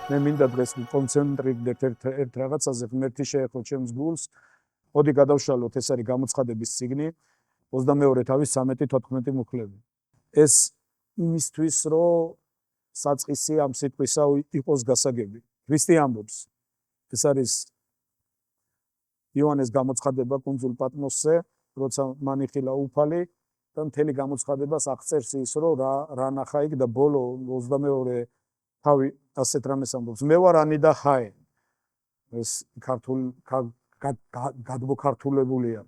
მე მინდა დღეს კონცენტრირდეთ ერთ რაღაცაზე, ღმერთი შეეხო ჩემს გულს. მოდი გადავშალოთ, ეს არის გამოცხადების წიგნი 22 თავის 13-14 მუხლები. ეს იმისთვის, რომ საწყისი ამ სიტყვისა იყოს გასაგები. ქრისტე ამბობს. ეს არის იოანეს გამოცხადება კუნძულ პატმოსზე, როცა მან იხილა უფალი და მთელი გამოცხადებას აღწერს ის, რომ რა ნახა იქ და ბოლო 22 თავი ასეთ რამეს ამბობს. მე ვარ ანი და ჰაი. ეს გადმოქართულებულია.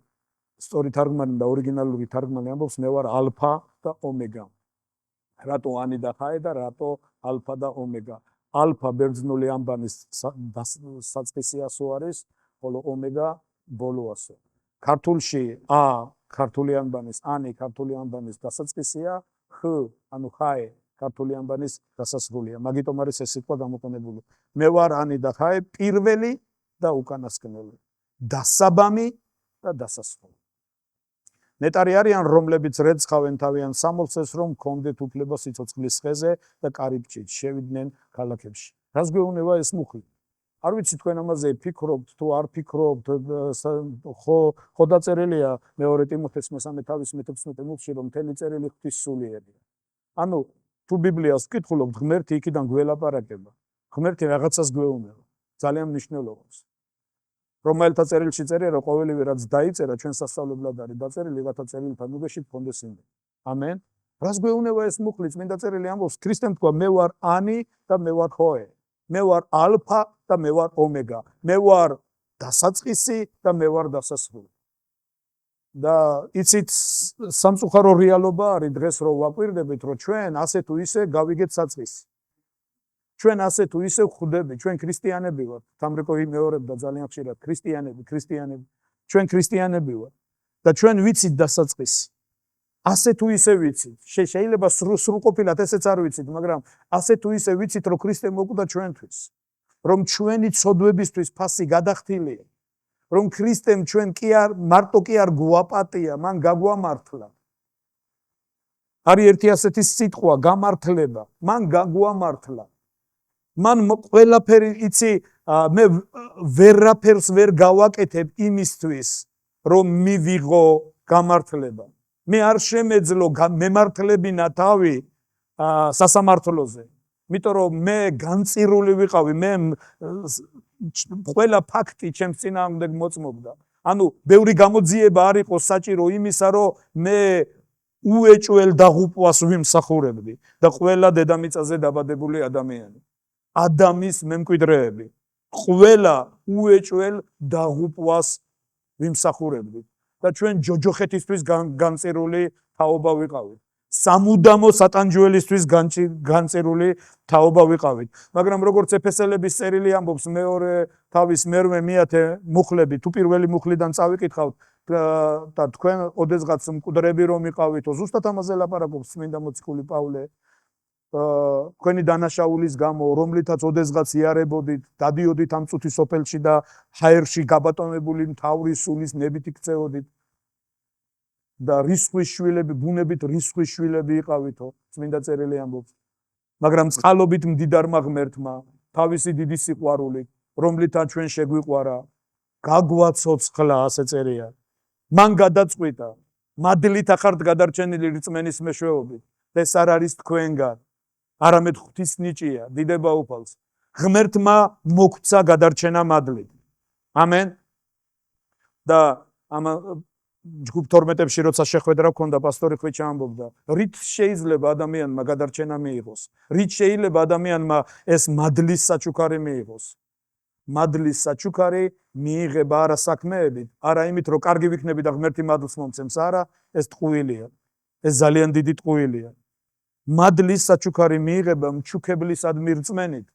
სწორი თარგმანი და ორიგინალური თარგმანი ამბობს მე ვარ ალფა და ომეგა. რატო ანი და ჰაი და რატო ალფა და ომეგა? ალფა ბერძნული ამბანის საწყისი ასო არის, ხოლო ომეგა ბოლო ასო. ქართულში ა ქართული ამბანის, ანი ქართული ამბანის დასაწყისია, ხ ანუ ჰაი ქართული ამბანის დასასრულია. მაგიტომ არის ეს სიტყვა გამოყენებული. მე ვარ ანი და ჰაი, პირველი და უკანასკნელი, დასაბამი და დასასრული. ნეტარი არიან, რომლებიც რეცხავენ თავიანთ სამოცეს, რომ გქონდეთ უფლება სიცოცხლის ხეზე და კარიბჭით შევიდნენ ქალაქებში. რას გვეუბნება ეს მუხლი? არ ვიცი თქვენ ამაზე ფიქრობთ თუ არ ფიქრობთ, ხო დაწერილია მეორე ტიმოთეს მესამე თავის 16 მუხლში, რომ მთელი წერილი ღვთისმსულიერია. ანუ თუ ბიბლიას ვკითხულობთ, ღმერთი იქიდან გველაპარაკება. ღმერთი რაღაცას გვეუბნება, ძალიან მნიშვნელოვანს. რომელთა წერილში წერია, რომ ყოველივე რაც დაიწერა ჩვენ სასწავლებლად არის დაწერილი, რათა წერილთან უბეში გქონდეს იმედი. ამენ. რას გვეუბნება ეს მუხლი? წმინდა წერილი ამბობს, ქრისტემ თქვა, მე ვარ ანი და მე ვარ ჰოე. მე ვარ ალფა და მე ვარ ომეგა. მე ვარ დასაწყისი და მე ვარ დასასრული. და იცით სამწუხარო რეალობა არის დღეს რომ ვაკვირდებით, რომ ჩვენ ასე თუ ისე გავიგეთ საწყისი. ჩვენ ასე თუ ისე ვხვდებით, ჩვენ ქრისტიანები ვართ. თამრიკო იმეორებდა ძალიან ხშირად ქრისტიანები. ჩვენ ქრისტიანები ვართ და ჩვენ ვიცით დასაწყისი. ასე თუ ისე ვიცით. შეიძლება სრულყოფილად ესეც არ ვიცით, მაგრამ ასე თუ ისე ვიცით, რომ ქრისტე მოკვდა ჩვენთვის. რომ ჩვენი ცოდვებისთვის ფასი გადახდილია. რომ ქრისტემ ჩვენ მარტო კი არ გვაპატია, მან გაგვამართლა. არის ერთი ასეთი სიტყვა, გამართლება. მან გაგვამართლა. მან ყველაფერი იცი, მე ვერაფერს ვერ გავაკეთებ იმისთვის, რომ მივიღო გამართლება. მე არ შემეძლო მემართლებინა თავი სასამართლოზე. იმიტომ რომ მე განწირული ვიყავი, მე ყველა ფაქტი ჩემს წინააღმდეგ მოწმობდა. ანუ ბევრი გამოძიება არ იყო საჭირო იმისა, რომ მე უეჭველ დაღუპვას ვიმსახურებდი და ყველა დედამიწაზე დაბადებული ადამიანი. ადამის მემკვიდრეები. ყველა უეჭველ დაღუპვას ვიმსახურებდი. და ჩვენ ჯოჯოხეთისთვის განწირული თაობა ვიყავით. სამუდამო სატანჯველისთვის განწირული თაობა ვიყავით. მაგრამ როგორც ეფესელების წერილი ამბობს, მეორე თავის მერვე მეათე მუხლები, თუ პირველი მუხლიდან წავიკითხავთ და თქვენ ოდესღაც მკვდრები რომ იყავითო, ზუსტად ამაზე ლაპარაკობს წმინდა მოციქული პავლე. თქვენი დანაშაულის გამო, რომლითაც ოდესღაც იარებოდით, დადიოდით ამ წუთის სოფელში და ჰაერში გაბატონებული მთავრის სულის ნებით იქცეოდით. და რისხვის შვილები, ბუნებით რისხვის შვილები იყავითო, წმინდა წერილი ამბობს. მაგრამ წყალობით მდიდარმა ღმერთმა, თავისი დიდი სიყვარულით, რომლითაც ჩვენ შეგვიყვარა, გაგვაცოცხლა, ასე წერია. მან გადაწყვიტა, მადლით ახართ გადარჩენილი რწმენის მეშვეობით. ეს არ არის თქვენგან, არამედ ღვთის ნიჭია, დიდება უფალს. ღმერთმა მოგცა გადარჩენა მადლით. ამენ. და ჯგუფ 12-ში როცა შეხვედრა ჰქონდა, პასტორი ხვიჩა ამბობდა, რით შეიძლება ადამიანმა გადარჩენა მიიღოს? რით შეიძლება ადამიანმა ეს მადლის საჩუქარი მიიღოს? მადლის საჩუქარი მიიღება არა საქმეებით, არა იმით, რომ კარგი ვიქნები და ღმერთი მადლს მომცემს, არა, ეს ტყუილია. ეს ძალიან დიდი ტყუილია. მადლის საჩუქარი მიიღება მჩუქებლისადმი რწმენით.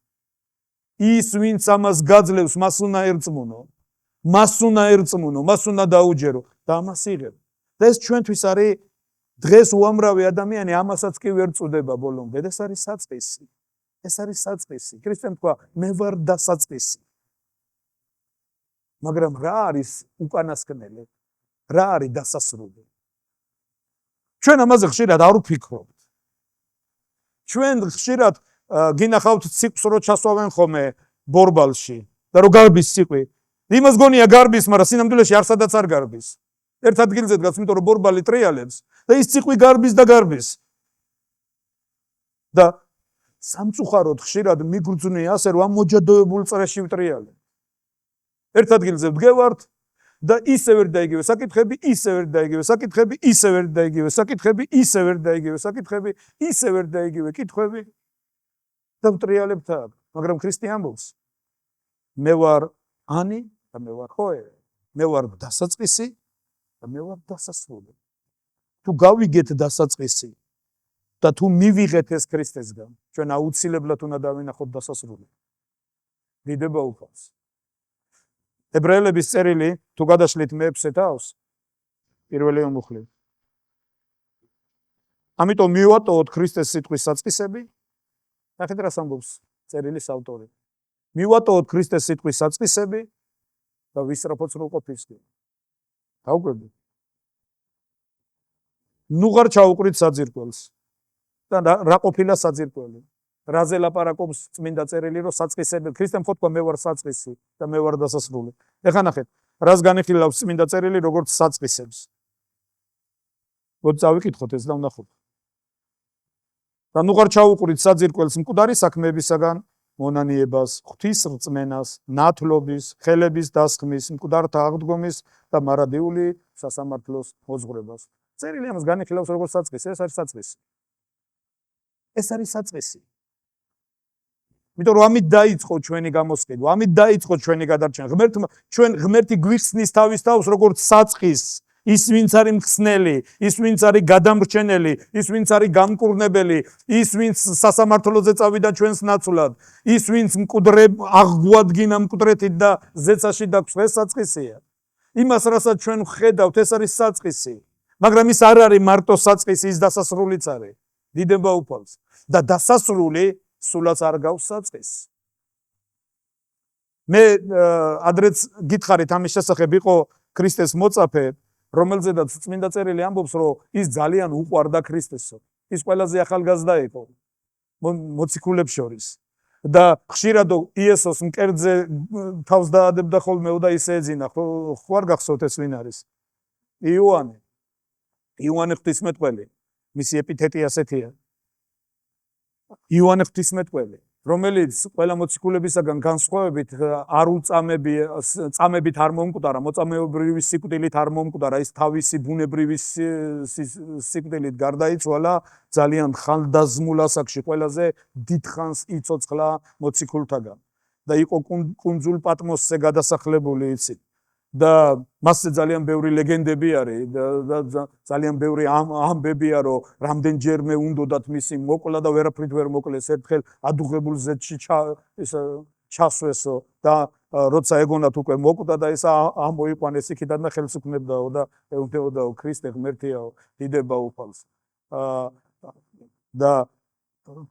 ის ვინც ამას გაძლევს, მას უნდა ერწმუნო. მას უნდა ერწმუნო, მას უნდა დაუჯერო და ამას იღებ. და ეს ჩვენთვის არის დღეს უამრავი ადამიანი ამასაც კი ვერ წუდება ბოლომდე. ეს არის საწყისი. ეს არის საწყისი. ქრისტემ თქვა, მე ვარ დასაწყისი. მაგრამ რა არის უკანასკნელი? რა არის დასასრული? ჩვენ ამაზე ხშირად არ ვფიქრობთ. ჩვენ ხშირად გინახავთ ციყვს რო ჩასვავენ ხოლმე ბორბალში და რო გარბის ციყვი. იმას გონია გარბის, მაგრამ სინამდვილეში არსადაც არ გარბის. ერთ ადგილზე დგას, იმიტომ რომ ბორბალი ტრიალებს და ის ციყვი გარბის და გარბის. და სამწუხაროდ ხშირად მიგრძნია ასე რომ ამ მოჯადოებულ წრეში ვტრიალებ. ერთ ადგილზე ვდგევართ და ისევ ერთ და იგივე საკითხები, ისევ ერთ და იგივე საკითხები, ისევ ერთ და იგივე საკითხები, ისევ ერთ და იგივე საკითხები, ისევ ერთ და იგივე კითხვები და ვტრიალებთ აქ. მაგრამ ქრისტე ამბობს, მე ვარ ანი და მე ვარ ხოე, მე ვარ დასაწყისი და მე ვარ დასასრული. თუ გავიგეთ დასაწყისი და თუ მივიღეთ ეს ქრისტესგან, ჩვენ აუცილებლად უნდა დავინახოთ დასასრული. დიდება უფალს. ებრაელების წერილი თუ გადაშლით მე-6 თავს, პირველი მუხლი. ამიტომ მივატოვოთ ქრისტეს სიტყვის საწყისები. ნახეთ რას ამბობს წერილის ავტორი. მივატოვოთ ქრისტეს სიტყვის საწყისები და ვისწრაფოთ სრულყოფისკენ. დაუკვირდით. ნუ ღარ ჩაუყრით საძირკველს. და რა ყოფილა საძირკველი? რაზე ლაპარაკობს წმინდა წერილი, რომ საწყისები ქრისტემ ხო თქვა მე ვარ საწყისი და მე ვარ დასასრული. ეხლა ნახეთ, რას განიხილავს წმინდა წერილი როგორც საწყისებს. მოდი წავიკითხოთ ეს და ვნახოთ. და ნუ ღარ ჩაუყრით საძირკველს მკვდარი საქმეებისაგან, მონანიებას, ღვთის რწმენას, ნათლობის, ხელების დასხმის, მკვდართა აღდგომის და მარადიული სასამართლოს მოძღვრებას. წერილი ამას განიხილავს როგორც საწყისი, ეს არის საწყისი. ეს არის საწყისი. იმიტომ რომ ამით დაიწყო ჩვენი გამოსყიდვა, ამით დაიწყო ჩვენი გადარჩენა. ჩვენ ღმერთი გვიხსნის თავის თავს როგორც საწყის, ის ვინც არის მხსნელი, ის ვინც არის გადამრჩენელი, ის ვინც არის გამკურნებელი, ის ვინც სასამართლოზე წავიდა ჩვენს ნაცვლად, ის ვინც აღგვადგინა მკვდრეთით და ზეცაში დაგვსვა, ეს საწყისია. იმას რასაც ჩვენ ვხედავთ, ეს არის საწყისი. მაგრამ ის არ არის მარტო საწყისი, ის დასასრულიც არის. დიდება უფალს. და დასასრული სულაც არ გავს საწყისს. მე ადრეც გითხარით ამის შესახებ, იყო ქრისტეს მოწაფე, რომელზედაც წმინდა წერილი ამბობს, რომ ის ძალიან უყვარდა ქრისტესო. ის ყველაზე ახალგაზრდა იყო მოციქულებს შორის. და ხშირად იესოს მკერდზე თავს დაადებდა ხოლმე და ისე ეძინა. ხო არ გახსოვთ ეს ვინ არის? იოანე ღვთისმეტყველი. მისი ეპითეტი ასეთია. იოანე ღვთისმეტყველი, რომელიც ყველა მოციქულებისაგან განსხვავებით არ წამებით არ მომკვდარა, მოწამეობრივი სიკვდილით არ მომკვდარა, ის თავისი ბუნებრივი სიკვდილით გარდაიცვალა ძალიან ხანდაზმულ ასაკში, ყველაზე დიდხანს იცოცხლა მოციქულთაგან და იყო კუნძულ პატმოსზე გადასახლებული, იცით. და მასზე ძალიან ბევრი ლეგენდები არის და ძალიან ბევრი ამბებია, რომ რამდენჯერმე უნდათ მისი მოკლა და ვერაფრით ვერ მოკლეს, ერთხელ ადუღებულ ზეთში ჩასვესო და როცა ეგონათ უკვე მოკვდა და ეს ამოიყვანეს იქიდან და ხელს უქმნებდაო და ეუბნებოდაო ქრისტე ღმერთიაო, დიდება უფალს. და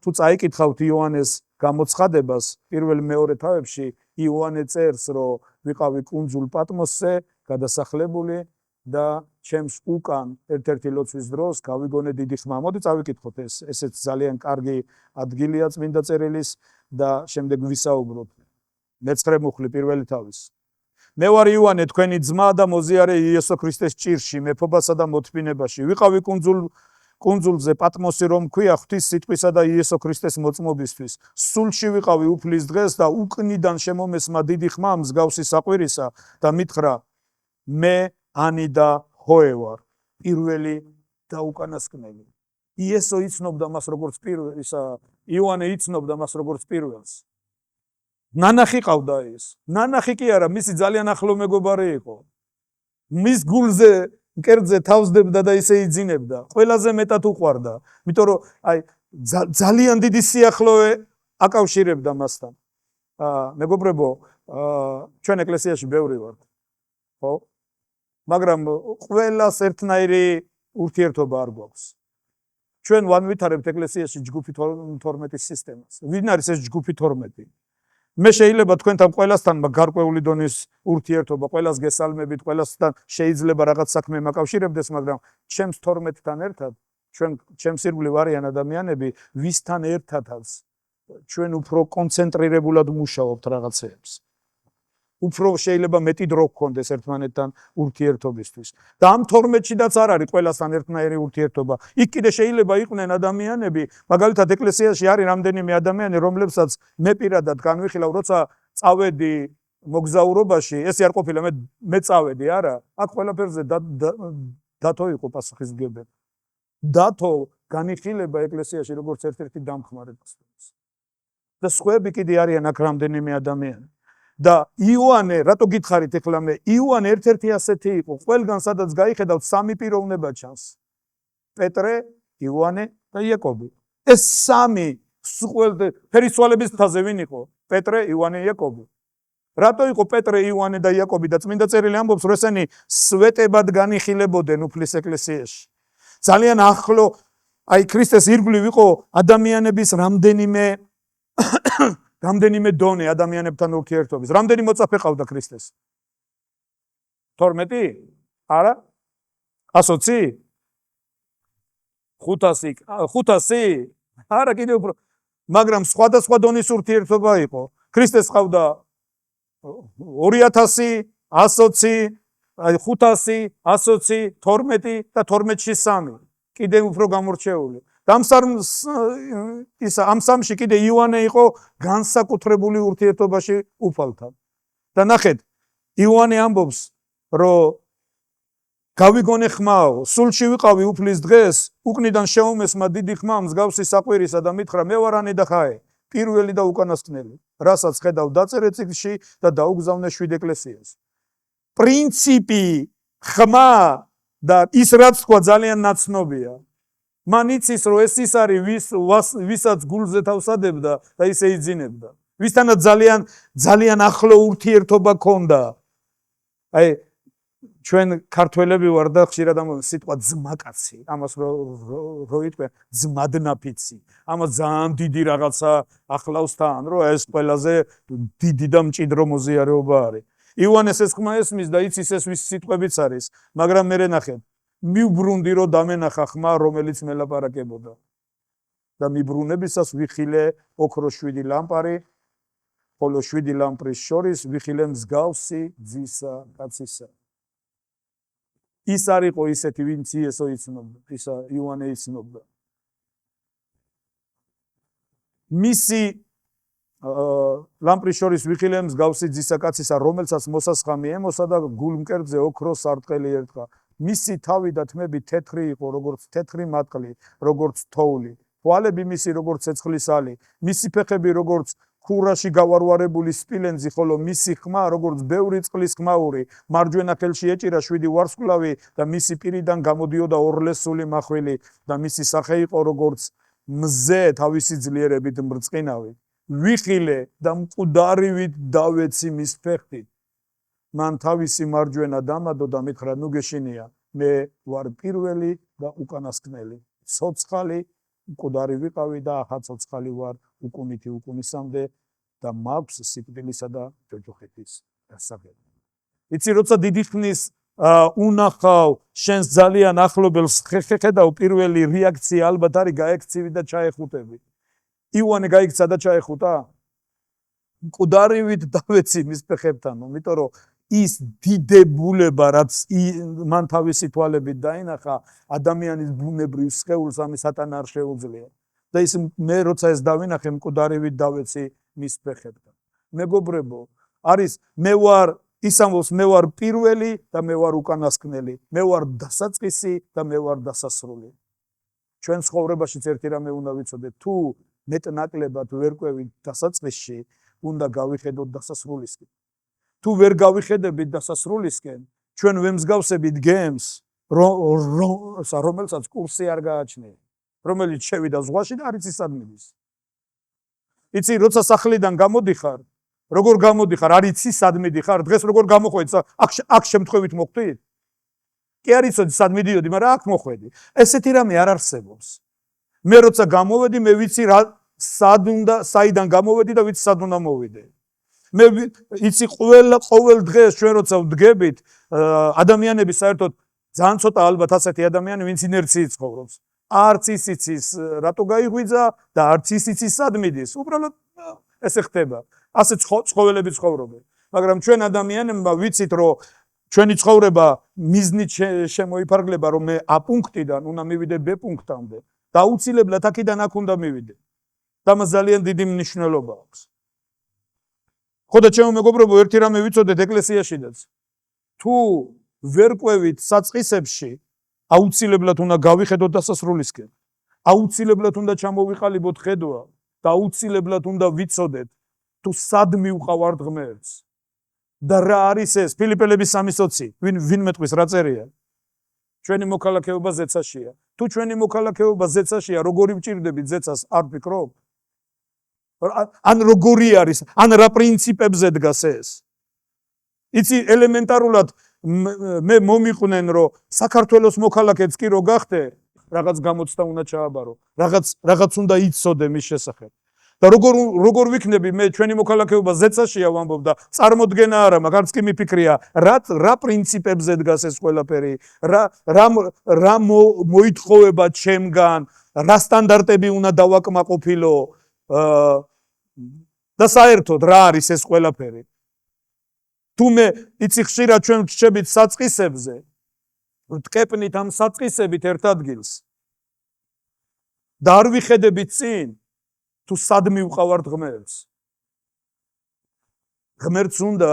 თუ წაიკითხავთ იოანეს გამოცხადებას პირველ მეორე თავებში, იოანე წერს, რომ ვიყავი კუნძულ პატმოსზე გადასახლებული და ჩემს უკან ერთ-ერთი ლოცვის დროს გავიგონე დიდი ხმა. მოდი წავიკითხოთ ეს, ესეც ძალიან კარგი ადგილია წმინდა წერილის და შემდეგ ვისაუბროთ. მე-9 მუხლი პირველი თავის. მე ვარ იოანე, თქვენი ძმა და მოზიარე იესო ქრისტეს ჭირში, მეფობასა და მოთმინებაში. ვიყავი კუნძულზე პატმოსი, რომ ქვია ღვთის სიტყვისა და იესო ქრისტეს მოწმობისთვის. სულში ვიყავი უფლის დღეს და უკნიდან შემომესმა დიდი ხმა მსგავსი საყვირისა და მითხრა, მე ანი და ჰოე ვარ, პირველი და უკანასკნელი. იესო იცნობდა მას როგორც პირველს, იოანე იცნობდა მას როგორც პირველს. ნანახი ყავდა ის. ნანახი კი არა, მისი ძალიან ახლო მეგობარი იყო. მის გულზე მკერდზე თავსდებდა და ისე იძინებდა. ყველაზე მეტად უყვარდა, იმიტომ რომ ძალიან დიდი სიახლოვე აკავშირებდა მასთან. მეგობრებო, ჩვენ ეკლესიაში ბევრი ვართ. ხო? მაგრამ ყველას ერთნაირი ურთიერთობა არ გვაქვს. ჩვენ ვანვითარებთ ეკლესიაში ჯგუფი 12-ის სისტემას. ვინ არის ეს ჯგუფი 12? მე შეიძლება თქვენთან ყველასთან გარკვეული დონის ურთიერთობა, ყველას გესალმებით, ყველასთან შეიძლება რაღაც საქმე მაკავშირებდეს, მაგრამ ჩემს 12-თან ერთად ჩემს ირგვლივ არიან ადამიანები, ვისთან ერთადაც ჩვენ უფრო კონცენტრირებულად მუშაობთ რაღაცეებს. უფრო შეიძლება მეტი დრო გქონდეს ერთმანეთთან ურთიერთობისთვის. და ამ 12-შიდაც არ არის ყველასთან ერთნაირი ურთიერთობა. იქ კიდე შეიძლება იყვნენ ადამიანები, მაგალითად ეკლესიაში არის რამდენიმე ადამიანი, რომლებსაც მე პირადად განვიხილავ, როცა წავედი მოგზაურობაში, ესე არ ყოფილა, მე წავედი, არა, აქ ყველაფერზე დათო იყო პასუხისმგებელი. დათო განიხილება ეკლესიაში როგორც ერთ-ერთი დამხმარე პასუხის. და სხვაები კიდე არიან აქ რამდენიმე ადამიანი. და იოანე, რატო გითხარით ეხლა მე, იოანე ერთ-ერთი ასეთი იყო, ყველგან სადაც გაიხედავთ სამი პიროვნება ჩანს. პეტრე, იოანე და იაკობი. ეს სამი ფერისცვალების მთაზე ვინ იყო? პეტრე, იოანე, იაკობი. რატო იყო პეტრე, იოანე და იაკობი და წმინდა წერილი ამბობს, რომ ესენი სვეტებად განიხილებოდნენ უფლის ეკლესიაში. ძალიან ახლო, აი ქრისტეს ირგვლივ იყო ადამიანების რამდენიმე დონე ადამიანებთან ურთიერთობის. რამდენი მოწაფე ყავდა ქრისტეს? 12? არა? 120? 500? არა, კიდევ უფრო. მაგრამ სხვადასხვა დონის ურთიერთობა იყო. ქრისტეს ყავდა 2000, 120, 500, 120, 12 და 12-ში 3. კიდევ უფრო გამორჩეული. ამ სამში კიდე იოანე იყო განსაკუთრებული ურთიერთობაში უფალთან. და ნახეთ, იოანე ამბობს, რომ გავიგონე ხმაო, სულში ვიყავი უფლის დღეს, უკნიდან შეუმესმა დიდი ხმა მსგავსი საყვირისა და მითხრა, მე ვარ ანედახაე, პირველი და უკანასკნელი, რასაც ხედავ დაწერე წიგნში და დაუგზავნე 7 ეკლესიას. პრინციპი, ხმა და ის რაც თქვა ძალიან ნაცნობია. მან იცის, რომ ეს ის არის, ვისაც გულზე თავსადებდა და ისე იძინებდა. ვისთანაც ძალიან ახლო ურთიერთობა ჰქონდა. აი, ჩვენ ქართველები ვარ და ხშირად ამ სიტყვა ძმაკაცი, ამას რო იტყვიან, ძმადნაფიცი. ამას ძალიან დიდი რაღაცა ახლავს თან, რომ ეს ყველაზე დიდი და მჭიდრო მოზიარეობა არის. იოანეს ეს ხმა ესმის და იცის ეს ვის სიტყვებიც არის, მაგრამ მე ნახეთ, მივბრუნდი რომ დამენახა ხმა, რომელიც მელაპარაკებოდა. და მიბრუნებისას ვიხილე ოქროს 7 ლამპარი, ხოლო 7 ლამპრის შორის ვიხილე მსგავსი ძისა კაცისა. ის არ იყო ისეთი, ვინც იესო იცნობდა, ისა იოანე იცნობდა. მისი ლამპრის შორის ვიხილე მსგავსი ძისა კაცისა, რომელსაც მოსასხამი ემოსა და გულმკერდზე ოქროს სარტყელი ერტყა. მისი თავი და თმები თეთრი იყო, როგორც თეთრი მატყლი, როგორც თოვლი. თვალები მისი როგორც ცეცხლის ალი, მისი ფეხები როგორც ხურაში გავარვარებული სპილენძი, ხოლო მისი ხმა როგორც ბევრი წყლის ხმაური, მარჯვენა ხელში ეჭირა 7 ვარსკვლავი და მისი პირიდან გამოდიოდა ორლესული მახვილი და მისი სახე იყო როგორც მზე თავისი ძლიერებით მრწყინავი. ვიხილე და მკვდარივით დავეცი მის ფეხით. მან თავისი მარჯვენა დამადო და მითხრა, ნუ გეშინია, მე ვარ პირველი და უკანასკნელი. ცოცხალი მკვდარი ვიყავი და ახლა ცოცხალი ვარ უკუნითი უკუნისამდე და მაქვს სიკვდილისა და ჯოჯოხეთის დასაგები. იცი, როცა დიდი ხნის უნახავ შენს ძალიან ახლობელს, ხედავ პირველი რეაქცია ალბათ არის გაექცივი და ჩაეხუტები. იოანე გაიქცა და ჩაეხუტა. მკვდარივით დავეცი მის ფეხებთან, იმიტომ რომ ის დიდებულება, რაც მან თავისი თვალებით დაინახა, ადამიანის ბუნებრივ სხეულს ამის სატანა არ შეუძლია. და ის მე როცა ეს დავინახე, მკვდარივით დავეცი მის ფეხებთან. მეგობრებო, არის მე ვარ, ის ამბობს, მე ვარ პირველი და მე ვარ უკანასკნელი, მე ვარ დასაწყისი და მე ვარ დასასრული. ჩვენ ცხოვრებაშიც ერთი რამე უნდა ვიცოდეთ, თუ მეტნაკლებად ვერ ყვევით დასაწყისში, უნდა გავიხედოთ დასასრულისკენ. თუ ვერ გავიხედებით დასასრულისკენ, ჩვენ ვემსგავსებით გემს, რომელსაც კურსი არ გააჩნია, რომელიც შევიდა ზღვაში და არ იცის სად მიდის. იცი, როცა სახლიდან გამოდიხარ, როგორ გამოდიხარ, არ იცის სად მიდიხარ, დღეს როგორ გამოხვედი, აქ შემთხვევით მოხვდით? კი არ იცოდი სად მიდიოდი, მაგრამ აქ მოხვედი. ესეთი რამე არ არსებობს. მე როცა გამოვედი, მე ვიცი საიდან გამოვედი და ვიცი სად უნდა მოვიდე. მე იცი, ყოველ დღეს ჩვენ როცა ვდგებით, ადამიანები საერთოდ ძალიან ცოტა ალბათ ასეთი ადამიანი, ვინც ინერციით ცხოვრობს. არც ის იცის რატო გაიღვიძა და არც ის იცის სად მიდის. უბრალოდ ესე ხდება. ასე ცხოველები ცხოვრობენ. მაგრამ ჩვენ ადამიანებმა ვიცით რომ ჩვენი ცხოვრება მიზნით შემოიფარგლება რომ მე A პუნქტიდან უნდა მივიდე B პუნქტამდე და აუცილებლად აქედან აქ უნდა მივიდე. და მას ძალიან დიდი მნიშვნელობა აქვს. ხოდა ჩემო მეგობრებო, ერთი რამე ვიცოდეთ ეკლესიაშიდაც. თუ ვერ ყვევით საწყისებში, აუცილებლად უნდა გავიხედოთ დასასრულისკენ. აუცილებლად უნდა ჩამოვიყალიბოთ ხედვა და აუცილებლად უნდა ვიცოდეთ თუ სად მივყავართ ღმერთს. და რა არის ეს? ფილიპელების 3:20. ვინმე ტყვის რა წერია? ჩვენი მოქალაქეობა ზეცაშია. თუ ჩვენი მოქალაქეობა ზეცაშია, როგორი ვჭირდებით ზეცას არ ვფიქრობ? ან როგორი არის? ან რა პრინციპებზე დგას ეს? იცი ელემენტარულად მე მომიყვნენ რომ საქართველოს მოქალაქეც კი რო გახდე, რაღაც გამოცდა უნდა ჩააბარო, რაღაც უნდა იცოდე მის შესახებ. და როგორ ვიქნები მე ჩვენი მოქალაქეობა ზეცაშია ვამბობ და წარმოდგენა არა, მაგარც კი მიფიქრია, რა პრინციპებზე დგას ეს ყველაფერი, რა მოითხოვება ჩემგან, რა სტანდარტები უნდა დავაკმაყოფილო და საერთოდ რა არის ეს ყველაფერი. თუ მე იცი ხშირად ჩვენ ვჩებით საწყისებზე, ვტკეპნით ამ საწყისებით ერთ ადგილს და არ ვიხედებით წინ თუ სად მივყავართ ღმერთს. ღმერთს უნდა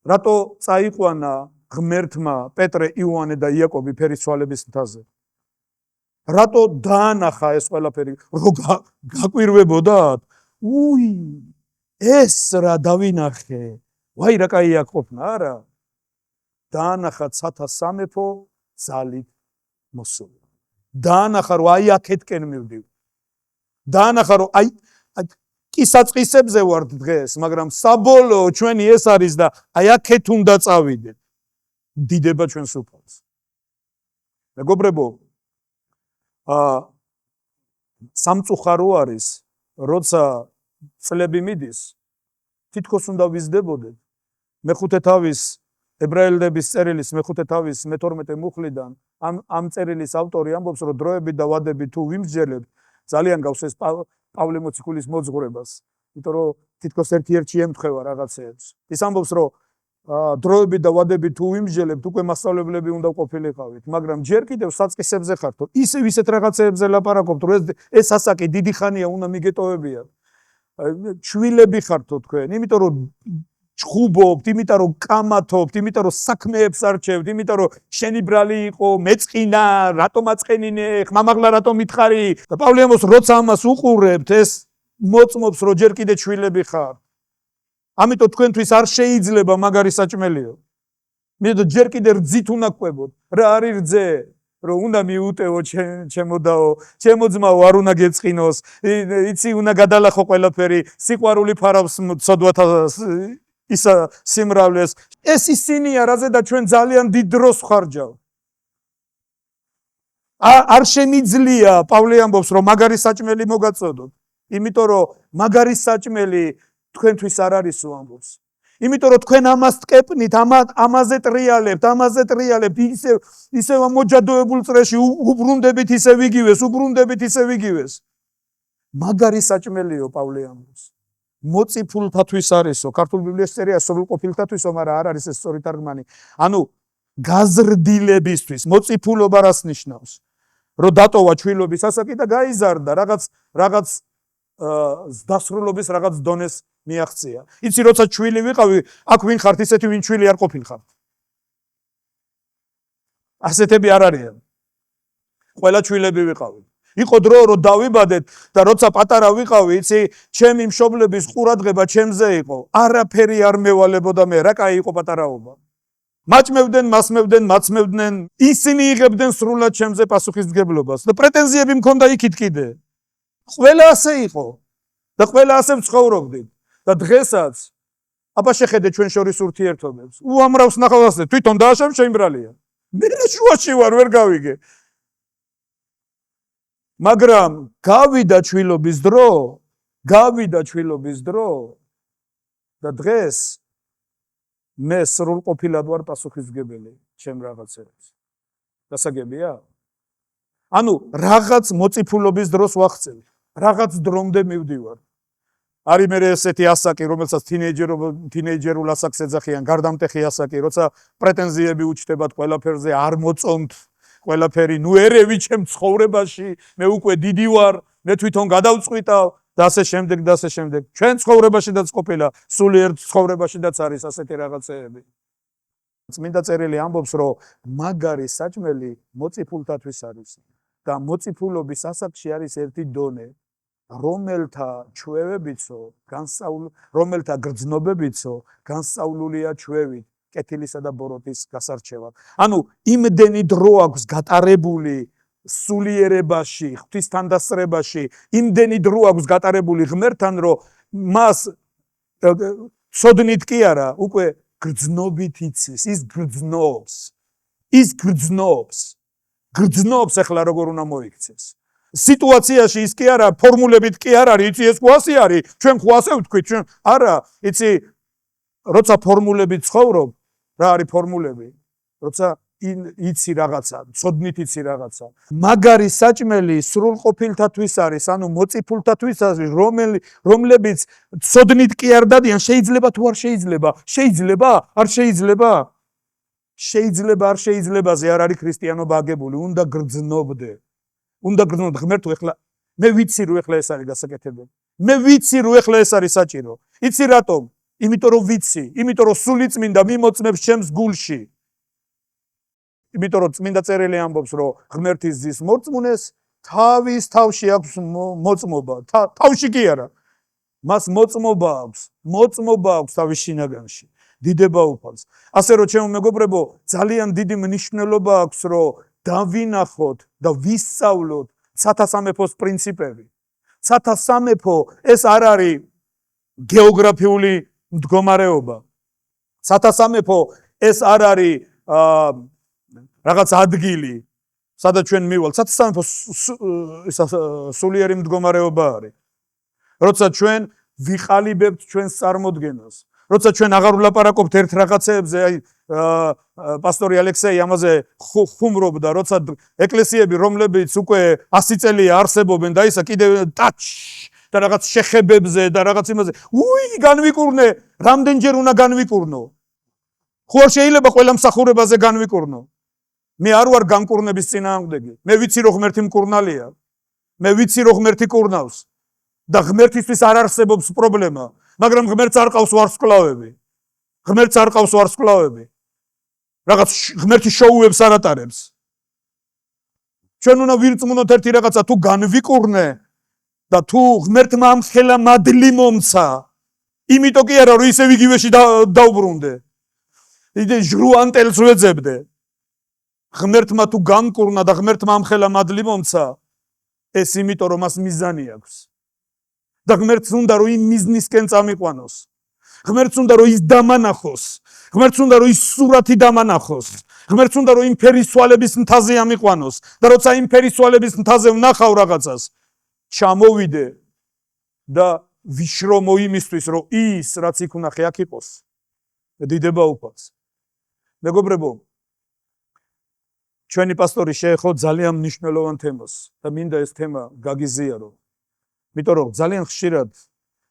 რატო წაიყვანა ღმერთმა პეტრე, იოანე და იაკობი ფერისცვალების მთაზე? რატო დაანახა ეს ყველაფერი? რო გაკვირვებოდათ? ეს რა დავინახე? ვაი რა კაია ყოფნა, არა? დაანახა ცათა სამეფო ძალით მოსული. დაანახა რომ აი აქეთკენ მივდივ. დაანახა რომ აი კი საწყისებზე ვართ დღეს, მაგრამ საბოლოო ჩვენი ეს არის და აი აქეთ უნდა წავიდეთ. დიდება ჩვენს უფალს. მეგობრებო, სამწუხარო არის, როცა წლები მიდის, თითქოს უნდა ვიზრდებოდეთ. მეხუთე თავის ებრაელების წერილის მეხუთე თავის მე-12 მუხლიდან ამ წერილის ავტორი ამბობს, რომ დროებით და ვადები თუ ვიმსჯელებთ, ძალიან გავს ეს პავლე მოციქულის მოძღვრებას, იმიტომ რომ თითქოს ერთ-ერთში ემთხვევა რაღაცეებს. ის ამბობს, რომ დროებით და ვადები თუ ვიმსჯელებთ, უკვე მასწავლებლები უნდა ყოფილიყავით, მაგრამ ჯერ კიდევ საწყისებზე ხართ, ისევ ისეთ რაღაცეებზე ლაპარაკობთ, რომ ეს ასაკი დიდი ხანია უნდა მიგეტოვებიათ. ჩვილები ხართო თქვენ, იმიტომ რომ ჩხუბობთ, იმიტომ რომ კამათობთ, იმიტომ რომ საქმეებს არჩევთ, იმიტომ რომ შენი ბრალი იყო, მეწყინა, რატომ აწყენინე, ხმამაღლა რატომ მითხარი? და პავლე ამბობს, როცა ამას უყურებთ, ეს მოწმობს, რომ ჯერ კიდე ჩვილები ხარ. ამიტომ თქვენთვის არ შეიძლება მაგარი საჭმელიო. მიდო ჯერ კიდე რძით უნდა ყვებოთ. რა არის რძე? რომ უნდა მიუტევო ჩემო დაო, ჩემო ძმაო, არ უნდა გეწყინოს, იცი უნდა გადალახო ყველაფერი, სიყვარული ფარავს ცოდვათა ისა სიმრავლეს. ეს ისინია, რაზედაც ჩვენ ძალიან დიდ დროს ვხარჯავ. არ შემიძლია, პავლე ამბობს, რომ მაგარი საჭმელი მოგაწოდოთ. იმიტომ რომ მაგარი საჭმელი თქვენთვის არ არისო ამბობს. იმიტომ რომ თქვენ ამას ტკეპნით, ამაზე ტრიალებთ, ისევ მოჯადოებულ წრეში უბრუნდებით ისევ იგივეს. მაგარი საჭმელიო, პავლე ამბობს. მოწიფულთათვის არისო, ქართულ ბიბლიაში წერია სრულყოფილთათვისო, მაგრამ არ არის ეს სწორი თარგმანი. ანუ გაზრდილებისთვის, მოწიფულობა რას ნიშნავს? რომ დატოვა ჩვილობის ასაკი და გაიზარდა, რაღაც დასრულობის რაღაც დონეს მიაღწია. იცი, როცა ჩვილი ვიყავი, აქ ვინ ხართ, ისეთი ვინ ჩვილი არ ყოფილხართ. ასეთები არ არიან. ყველა ჩვილები ვიყავით. იყო დრო, რომ დავიბადეთ და როცა პატარა ვიყავი, იცი, ჩემი მშობლების ყურადღება ჩემზე იყო. არაფერი არ მევალებოდა მე, რა კაი იყო პატარაობა. მაჭმევდნენ, მასმევდნენ, მაცმევდნენ, ისინი იღებდნენ სრულად ჩემზე პასუხისმგებლობას და პრეტენზიები მქონდა იქით კიდე. ყველა ასე იყო და ყველა ასე ვცხოვრობდით. და დღესაც აბა შეხედე ჩვენ შორის ურთიერთობებს. უამრავს ნახავს ასე, თვითონ დააშავ შემბრალია. მე შუაში ვარ, ვერ გავიგე. მაგრამ გავიდა ჩვილობის დრო და დღეს მე სრულყოფილად ვარ პასუხისმგებელი ჩემ რაღაცებს. გასაგებია? ანუ რაღაც მოწიფულობის დროს ვახცევ, რაღაც დრომდე მივდივარ. არის მე ესეთი ასაკი, რომელსაც თინეიჯერულ ასაკს ეძახიან, გარდამტეხი ასაკი, როცა პრეტენზიები უჩნდებათ ყველაფერზე, არ მოწონთ ყველაფერი, ნუ ერევი ჩემ ცხოვრებაში, მე უკვე დიდი ვარ, მე თვითონ გადავწყვიტავ და ასე შემდეგ და ასე შემდეგ. ჩვენ ცხოვრებაშიდაც ყოფილა, სულიერ ცხოვრებაშიდაც არის ასეთი რაღაცეები. წმინდა წერილი ამბობს, რომ მაგარი საჭმელი მოწიფულთათვის არის და მოწიფულობის ასაკში არის ერთი დონე, რომელთა ჩვევებიცო, რომელთა გრძნობებიცო განსწავლულია ჩვევით, კეთილისა და ბოროტის გასარჩევად. ანუ იმდენი დრო აქვს გატარებული სულიერებაში, ღვთისთანდასწრებაში, იმდენი დრო აქვს გატარებული ღმერთთან, რომ მას ცოდნით კი არა, უკვე გრძნობით იცის, ის გრძნობს ახლა როგორ უნდა მოიქცეს. სიტუაციაში ის კი არა, ფორმულებით კი არ არის, იცი ეს ყواسი არის, ჩვენ ყواسე ვთქვით, ჩვენ არა, იცი როცა ფორმულებით ცხოვრობ, რა არის ფორმულები? როცა იცი რაღაცა, ცოდნით იცი რაღაცა. მაგარი საჭმელი სრულყოფილთათვის არის, ანუ მოწიფულთათვის არის, რომლებიც ცოდნით კი არ დადიან, შეიძლება თუ არ შეიძლება? შეიძლება? არ შეიძლება? შეიძლება არ შეიძლებაზე არ არის ქრისტიანობა აგებული, უნდა გრძნობდე. უნდა გრძნობდე, ღმერთო, ეხლა მე ვიცი რომ ეხლა ეს არის გასაკეთებელი. მე ვიცი რომ ეხლა ეს არის საჭირო. იცი რატომ? იმიტომ რომ ვიცი, იმიტომ რომ სულიწმინდა მიმოწმებს ჩემს გულში. იმიტომ რომ წმინდა წერილი ამბობს, რომ ღმერთის ძის მორწმუნეს თავის თავში აქვს მოწმობა, თავში კი არა. მას მოწმობა აქვს თავის შინაგანში. დიდება უფალს. ასე რომ ჩემო მეგობრებო, ძალიან დიდი მნიშვნელობა აქვს, რომ დავინახოთ და ვისწავლოთ ცათასამეფოს პრინციპები. ცათასამეფო ეს არ არის გეოგრაფიული მდგომარეობა. ცათასამეფო ეს არ არის რაღაც ადგილი, სადაც ჩვენ მივალთ. ცათასამეფო სულიერი მდგომარეობა არის. როცა ჩვენ ვიყალიბებთ ჩვენს წარმოდგენას, როცა ჩვენ აღარ ვლაპარაკობთ ერთ რაღაცეებზე, აი პასტორი ალექსეი ამაზე ხუმრობდა, როცა ეკლესიები, რომლებიც უკვე 100 წელია არსებობენ და ისა კიდევ და რაღაც შეხებებზე და რაღაც იმაზე, განვიკურნე, რამდენჯერ უნდა განვიკურნო? ხო არ შეიძლება ყველა მსახურებაზე განვიკურნო? მე არ ვარ განკურნების წინააღმდეგი. მე ვიცი რომ ღმერთი მკურნალია. მე ვიცი რომ ღმერთი კურნავს და ღმერთისთვის არ არსებობს პრობლემა, მაგრამ ღმერთს არ ყავს ვარსკვლავები. რაღაც ღმერთი შოუებს არ ატარებს. ჩვენ უნდა ვირწმუნოთ ერთი რაღაცა, თუ განვიკურნე და თუ ღმერთმა ამხელა მადლი მომცა, იმიტომ კი არა რომ ისევ იგივეში დავბრუნდე. იდე ჟრუანტელს ვეძებდე. ღმერთმა თუ გამკურნა და ღმერთმა ამხელა მადლი მომცა, ეს იმიტომ რომ მას მიზანი აქვს. და ღმერთს უნდა რომ იმ მიზნისკენ წამიყვანოს. ღმერთს უნდა რომ ის დამანახოს. ღმერთს უნდა რომ ის სურათი დამანახოს. ღმერთს უნდა რომ იმ ფერისვალების მთაზე ამიყვანოს და როცა იმ ფერისვალების მთაზე ვნახავ რაღაცას, ჩამოვიდე და ვიშრომო იმისთვის, რომ ის რაც იქ ვნახე აქ იყოს. დიდება უფალს. მეგობრებო, ჩვენი პასტორი შეეხო ძალიან მნიშვნელოვან თემას და მინდა ეს თემა გაგიზიარო. იმიტომ რომ ძალიან ხშირად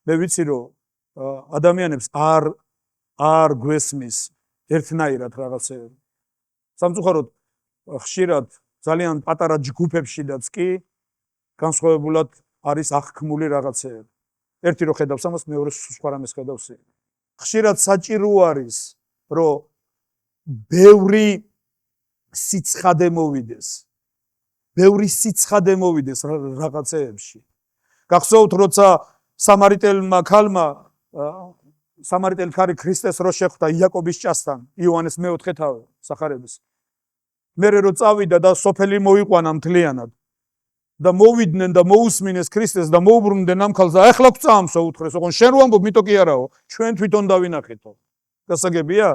მე ვიცი რომ ადამიანებს არ გვესმის ერთნაირად რაღაცეები. სამწუხაროდ ხშირად ძალიან პატარა ჯგუფებშიდაც კი განსხვავებულად არის აღქმული რაღაცეები. ერთი რო ხედავს ამას, მეორე სხვა რამეს ხედავს. ხშირად საჭირო არის რომ ბევრი სიცხადე მოვიდეს რაღაცეებში. გახსოვთ, როცა სამარიტელმა ქალმა სამარიტელი ქალი ქრისტეს რო შეხვდა იაკობის ჭასთან, იოანეს მეოთხე თავი სახარების. მერე რო წავიდა და სოფელი მოიყვანა მთლიანად და მოვიდნენ და მოусმინეს ქრისტეს და მოუბრუნდნენ ამ ქალს, ახლა გვწამსო უთხრეს, ოღონ შენ რო ამბობ, მიტო კი არაო, ჩვენ თვითონ დავინახეთო. გასაგებია?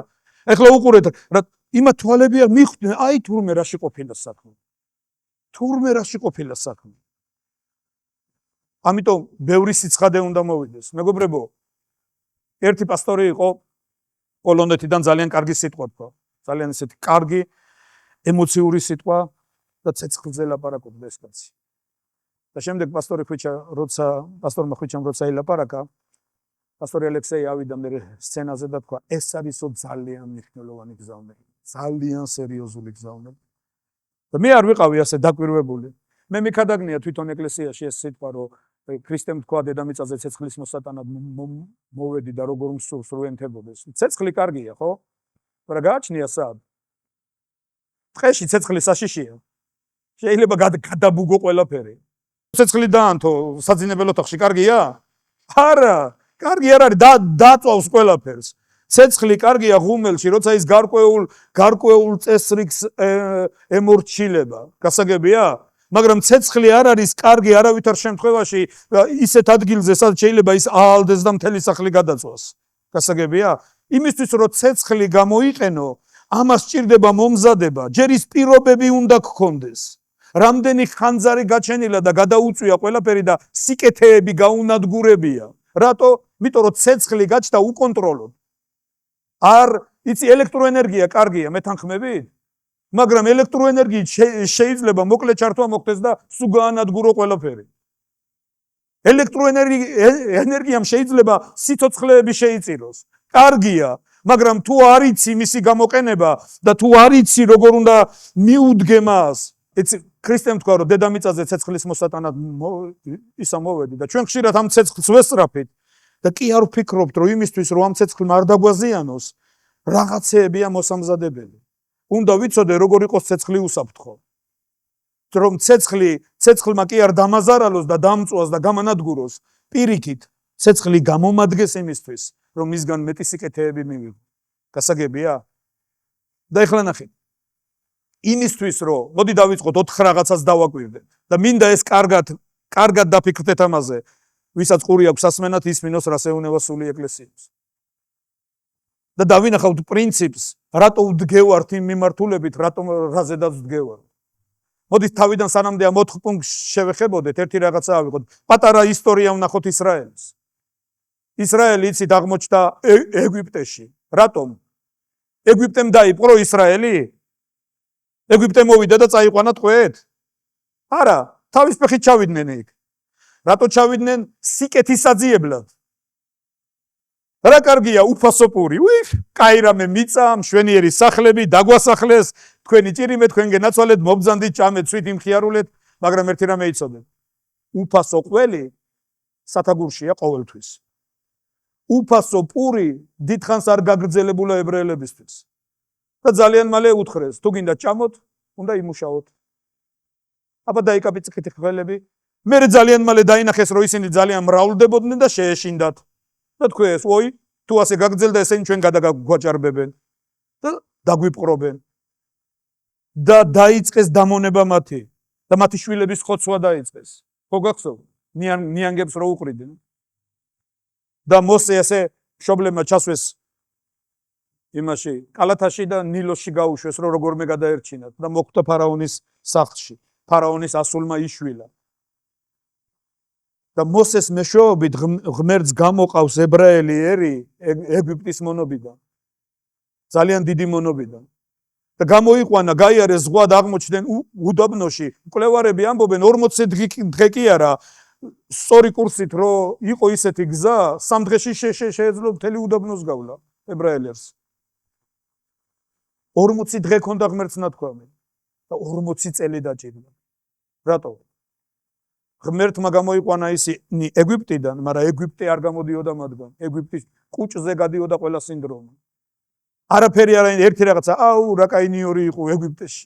ახლა უყურეთ, რა იმათ თვალებია მიხვდნენ, აი თურმე რაში ყოფილა საქმე. ამიტომ ბევრი სიცხადე უნდა მოვიდეს. მეგობრებო, ერთი პასტორი იყო პოლონეთიდან, ძალიან კარგი სიტყვა თქვა. ძალიან ესეთი კარგი ემოციური სიტყვა. და ცეცხლზე ლაპარაკობდა ეს კაცი. და შემდეგ პასტორმა ხვიჩამ როცა ელაპარაკა, პასტორი ალექსეი ავიდა მე სცენაზე და თქვა, ეს არისო ძალიან მნიშვნელოვანი გზავნილი, ძალიან სერიოზული გზავნილი. და მე არ ვიყავი ასე დაკვირვებული. მე მიქადაგნია თვითონ ეკლესიაში ეს სიტყვა, რომ ქრისტემ თქვა დედამიწაზე ცეცხლის მოსატანად მოვედი და როგორ მსურს როენთებოდეს. ცეცხლი კარგია, ხო? მაგრამ გააჩნია სად? ტყეში ცეცხლი საშიშია. შეიძლება გადაბუგო ყველაფერი. ცეცხლი დაანთო საძინებელ ოთახში კარგია? არა, კარგი არ არის, დაწვავს ყველაფერს. ცეცხლი კარგია ღუმელში, როცა ის გარკვეულ წესრიგს ემორჩილება. გასაგებია? მაგრამ ცეცხლი არ არის კარგი არავითარ შემთხვევაში ისეთ ადგილზე, სადაც შეიძლება ის აალდეს და მთელი სახლი გადაწვას. გასაგებია? იმისთვის რომ ცეცხლი გამოიყენო, ამას სჭირდება მომზადება, ჯერ ის პირობები უნდა გქონდეს. რამდენი ხანძარი გაჩენილა და გადაუწვია ყველაფერი და სიკეთეები გაუნადგურებია. რატო? იმიტომ რომ ცეცხლი გაჩნდა უკონტროლოდ. არ იცი ელექტროენერგია კარგია, მეთანხმებით? მაგრამ ელექტროენერგიით შეიძლება მოკლე ჩართვა მოხდეს და სულ გაანადგურო ყველაფერი. ელექტროენერგიამ შეიძლება სიცოცხლეები შეიწიროს. კარგია, მაგრამ თუ არ იცი მისი გამოყენება და თუ არ იცი როგორ უნდა მიუდგე მას, ქრისტემ თქვა რომ დედამიწაზე ცეცხლის მოსატანად ისა მოვედი და ჩვენ ხშირად ამ ცეცხლს ვესწრაფით და კი არ ვფიქრობთ რომ იმისთვის რომ ამ ცეცხლმა არ დაგვაზიანოს რაღაცეებია მოსამზადებელი. უნდა ვიცოდე როგორ იყოს ცეცხლი უსაფრთხო. რომ ცეცხლმა კი არ დამაზარალოს და დამწვას და გამანადგუროს, პირიქით ცეცხლი გამომადგეს იმისთვის, რომ მისგან მეტი სიკეთეები მივიღო. გასაგებია? და ეხლა ნახეთ. იმისთვის რომ მოდი დავიწყოთ 4 რაღაცას დავაკვირდეთ და მინდა ეს კარგად დაფიქრდეთ ამაზე, ვისაც ყური აქვს ასმენად ისმინოს რას ეუნება სული ეკლესიებს. და დავინახავთ პრინციპს, რატო ვდგევართ იმ მიმართულებით, რატომ რაზედაც ვდგევართ. მოდით თავიდან სანამდე ამ 4 პუნქტს შევეხებოდეთ, ერთი რაღაცა ავიღოთ. პატარა ისტორია ვნახოთ ისრაელის. ისრაელი იცით აღმოჩნდა ეგვიპტეში. რატომ? ეგვიპტემ დაიპყრო ისრაელი? ეგვიპტე მოვიდა და წაიყვანა ტყვეეთ? არა, თავის ფეხით ჩავიდნენ იქ. რატო ჩავიდნენ? სიკეთისაძიებლად. რა კარგია უფასო პური, კაირამე მიწა, მშვენიერი სახლები, დაგვასახლეს, თქვენი ჭირიმე, თქვენ გენაცვალეთ, მობძანდით, ჭამეთ, სვით იმხიარულეთ, მაგრამ ერთი რამე იცოდეთ. უფასო ყველი სათაგურშია ყოველთვის. უფასო პური დიდხანს არ გაგრძელებულა ებრაელებისთვის. და ძალიან მალე უთხრეს, თუ გინდა ჭამოთ, უნდა იმუშაოთ. აბა დაიკაპიციხეთ ხელები. მე ძალიან მალე დაინახეს, რომ ისინი ძალიან მრავლდებოდნენ და შეეშინდათ. და თქვეს, ой, თუ ასე გაგრძელდა, ესენი ჩვენ გადაგაგვაჭარბებენ და დაგვიპყრობენ. და დაიწყეს დამონება მათი და მათი შვილების ხოცვა დაიწყეს. ხო გახსოვთ? ნიანგებს რო უყრიდნენ. და მოსე ასე მშობლებმა ჩასვეს იმაში, კალათაში და ნილოსში გაუშვეს, რომ როგორმე გადაერჩინათ და მოხვდა ფარაონის სახლში. ფარაონის ასულმა იშვილა. და მოსეს მეშვეობით ღმერთს გამოყავს ებრაელი ერი ეგვიპტის მონობიდან. ძალიან დიდი მონობიდან. და გამოიყვანა, გაიარეს ზღვა და აღმოჩნდნენ უდაბნოში. მკვლევარები ამბობენ 40 დღე კი არა, სწორი კურსით რომ იყო ისეთი გზა, 3 დღეში შეეძლო მთელი უდაბნოს გავლა ებრაელებს. 40 დღე ქონდა ღმერთს ნათქვამი და 40 წელი დაჭირდა. რატო? ღმერთმა გამოიყვანა ისინი ეგვიპტიდან, მაგრამ ეგვიპტე არ გამოდიოდა მათგან. ეგვიპტის კუჭზე გადიოდა ყველა სინდრომი. არაფერი არ არის, ერთი რაღაცა, რა კაი ნიორი იყო ეგვიპტეში.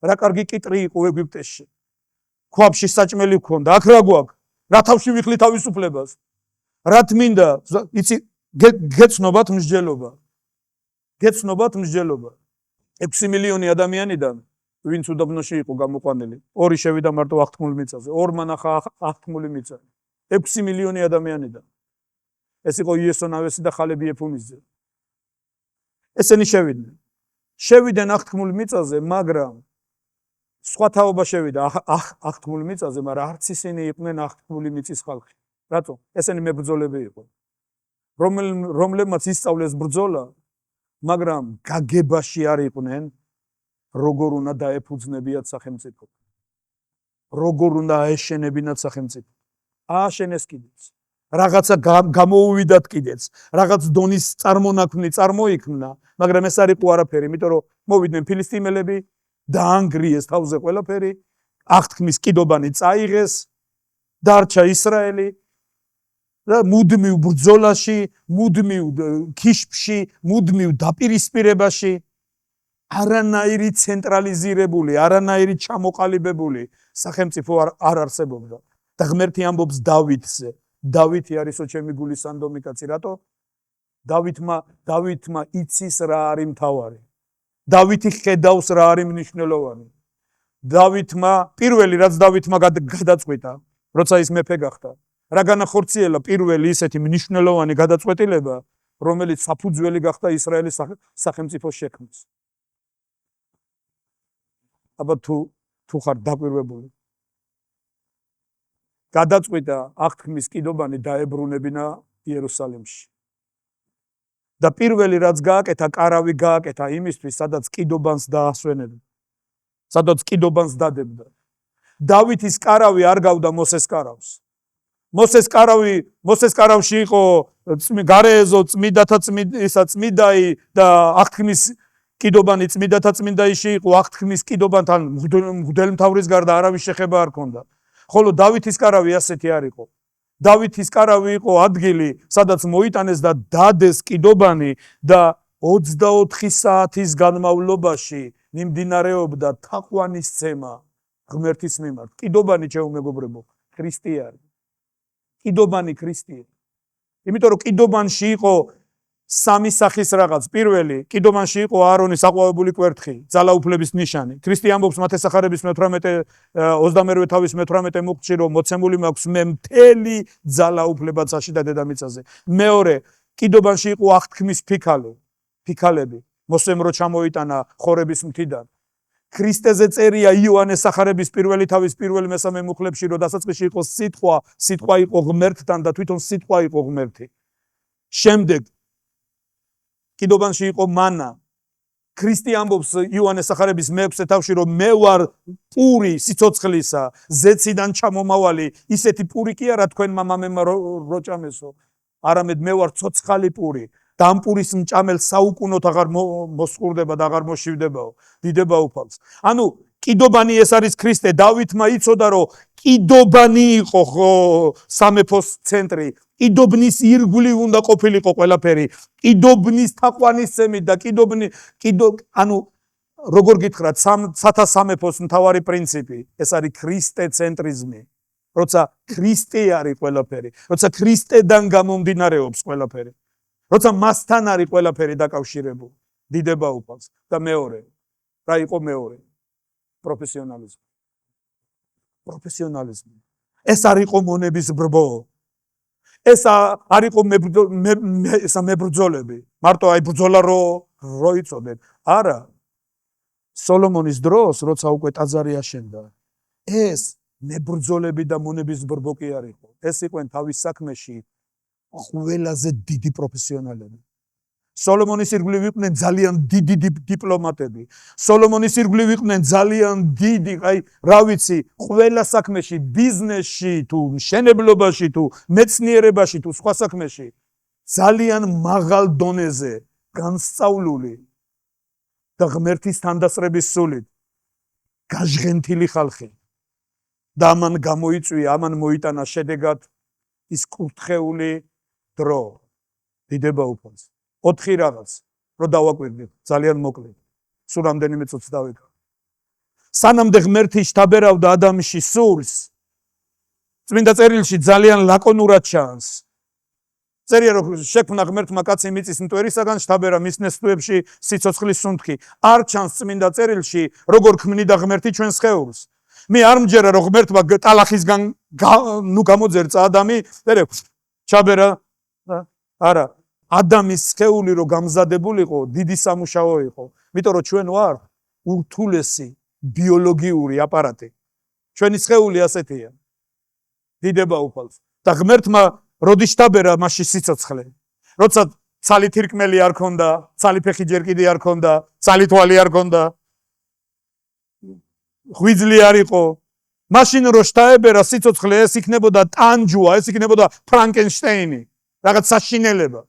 რა კარგი კიტრი იყო ეგვიპტეში. ქვაბში საჭმელი ჰქონდა, აქ რა გვაქვს? რა თავში ვიხლი თავისუფლებას? რა თმინდა? იცი, გეცნობათ მსჯელობა. გეცნობათ მსჯელობა. 6 მილიონი ადამიანიდან ვინც უდაბნოში იყო გამოყვანილი. 2 შევიდა მარტო აღთქმული მიწაზე, 2 ნახა აღთქმული მიწა. 6 მილიონი ადამიანიდან. ეს იყო იესო ნავესი და ხალები ეფუნიძე. ესენი შევიდნენ. შევიდნენ აღთქმული მიწაზე, მაგრამ სხვა თაობა შევიდა აღთქმული მიწაზე, მაგრამ არც ისინი იყვნენ აღთქმული მიწის ხალხი. რატო? ესენი მებრძოლები იყვნენ. რომლებმაც ისწავლეს ბრძოლა, მაგრამ გაგებაში არ იყვნენ, როგორ უნდა დაეფუძნებიათ სახელმწიფო, როგორ უნდა აეშენებინათ სახელმწიფო. ააშენეს კიდეც. რაღაცა გამოუვიდათ კიდეც, რაღაც დონის წარმონაქმნი წარმოიქმნა, მაგრამ ეს არ იყო არაფერი, იმიტომ რომ მოვიდნენ ფილისტიმელები, დაანგრიეს თავზე ყველაფერი, აღთქმის კიდობანი წაიღეს, დარჩა ისრაელი და მუდმივ ბრძოლაში, მუდმივ ქიშფში, მუდმივ დაპირისპირებაში, არანაირი ცენტრალიზირებული, არანაირი ჩამოყალიბებული სახელმწიფო არ არსებობდა. და ღმერთი ამბობს დავითზე. დავითი არისო ჩემი გულის სანდომი კაცი, რატო? დავითმა იცის რა არის მთავარი. დავითი ხედავს რა არის მნიშვნელოვანი. დავითმა პირველი რაც დავითმა გადაწყვიტა, როცა ის მეფე გახდა, რა განახორციელა პირველი ისეთი მნიშვნელოვანი გადაწყვეტილება, რომელიც საფუძველი გახდა ისრაელის სახელმწიფოს შექმნის. აბა თუ ხარ დაკვირვებული, გადაწყვიტა აღთქმის კიდობანი დაებრუნებინა იერუსალიმში. და პირველი რაც გააკეთა, კარავი გააკეთა იმისთვის, სადაც კიდობანს დაასვენებდა, სადაც კიდობანს დადებდა. დავითის კარავი არ გავდა მოსეს კარავს. მოსეს კარავში იყო გარეეზო წმიდათა წმიდაი და აღთქმის კიდობანი წმიდათა წმიდაიში იყო, აღთქმის კიდობანთან მღვდელმთავრის გარდა არავის შეხება არ ჰქონდა. ხოლო დავითის კარავი ასეთი არ იყო. დავითის კარავი იყო ადგილი, სადაც მოიტანეს და დადეს კიდობანი და 24 საათის განმავლობაში მიმდინარეობდა თაყვანის ცემა ღმერთის მიმართ. კიდობანი, ჩემო მეგობრებო, ქრისტე არის. კიდობანი ქრისტეა. იმიტომ რომ კიდობანში იყო სამი სახის რაღაც. პირველი, კიდობანში იყო აარონის აყვავებული კვერთხი, ძალაუფლების ნიშანი. ქრისტე ამბობს მათესახარების 22 თავის 18 მუხტში, რომ მოცემული მაქვს მე მთელი ძალაუფლება ცაში და დედამიწაზე. მეორე, კიდობანში იყო აღთქმის ფიქალები. მოსემ რო ჩამოიტანა ხორების მთიდან. ქრისტეზე წერია იოანეს სახარების პირველი თავის პირველ მესამე მუხლებში, რომ დასაწყისში იყო სიტყვა იყო ღმერთთან და თვითონ სიტყვა იყო ღმერთი. შემდეგ კიდობანში იყო მანა. ქრისტე ამბობს იოანეს სახარების მე-6 თავში, რომ მე ვარ პური სიცოცხლისა, ზეციდან ჩამომავალი, ისეთი პური კი არა თქვენმა მამებმა რო ჭამესო, არამედ მე ვარ ცოცხალი პური. და ამ პურის მჭამელს საუკუნოდ აღარ მოსყურდება და აღარ მოშივდებაო. დიდება უფალს. ანუ კიდობანი ეს არის ქრისტე. დავითმა იცოდა, რომ კიდობანი იყო სამეფოს ცენტრი. კიდობნის ირგვლივ უნდა ყოფილიყო ყველაფერი. კიდობნის თაყვანისცემით და ანუ როგორ გითხრათ, სათა სამეფოს მთავარი პრინციპი, ეს არის ქრისტეცენტრიზმი. როცა ქრისტე არის ყველაფერი, როცა ქრისტედან გამომდინარეობს ყველაფერი. როცა მასთან არის ყველაფერი დაკავშირებული. დიდება უფალს. და მეორე, რა იყო მეორე? პროფესიონალიზმი. ეს არ იყო მონების ბრბო. ეს არ იყო მებრძოლები. მარტო აი ბრძოლა რო იწოდეთ. არა. სოლომონის დროს, როცა უკვე ტაძარი აშენდა, ეს მებრძოლები და მონების ბრბო კი არ იყო. ეს იყვნენ თავის საქმეში ყველაზე დიდი პროფესიონალები. სოლომონის ირგვლივ იყვნენ ძალიან დიდი დიპლომატები. სოლომონის ირგვლივ იყვნენ ძალიან დიდი, რა ვიცი, ყველა საქმეში, ბიზნესში თუ მშენებლობაში თუ მეცნიერებაში თუ სხვა საქმეში ძალიან მაღალ დონეზე განსწავლული და ღმერთის თანდასწრების სულით გაჟღენთილი ხალხი. და ამან გამოიწვია, ამან მოიტანა შედეგად ის კურთხეული დრო. დიდება უფალს. 4 რაღაც რო დავაკვირდით, ძალიან მოკლედ. სულ რამდენიმე წუთს დავეკავ. სანამდე ღმერთი შთაბერავდა ადამიანში სულს, წმინდა წერილში ძალიან ლაკონურად ჩანს. წერია რომ შექმნა ღმერთმა კაცი მიწის მტვერისაგან, შთაბერა მის ნესტუებში სიცოცხლის სუნთქი. არ ჩანს წმინდა წერილში, როგორ ქმნიდა ღმერთი ჩვენ სხეულს. მე არ მჯერა რომ ღმერთმა ტალახისგან გამოძერწა ადამი, ჩაბერა არა. ადამიანის სხეული რო გამზადებულიყო, დიდი სამუშაო იყო. იმიტომ რომ ჩვენ ვარ ურთულესი ბიოლოგიური აპარატი. ჩვენი სხეული ასეთია. დიდება უფალს. და ღმერთმა როდის შთაბერა მასში სიცოცხლე. როცა ცალი თირკმელი არ ქონდა, ცალი ფეხი ჯერ კიდე არ ქონდა, ცალი თვალი არ ქონდა. ღვიძლი არ იყო. მაშინ რო შთაებერა სიცოცხლე, ეს იქნებოდა ტანჯვა, ეს იქნებოდა ფრანკენშტეინი, რაღაც საშინელება.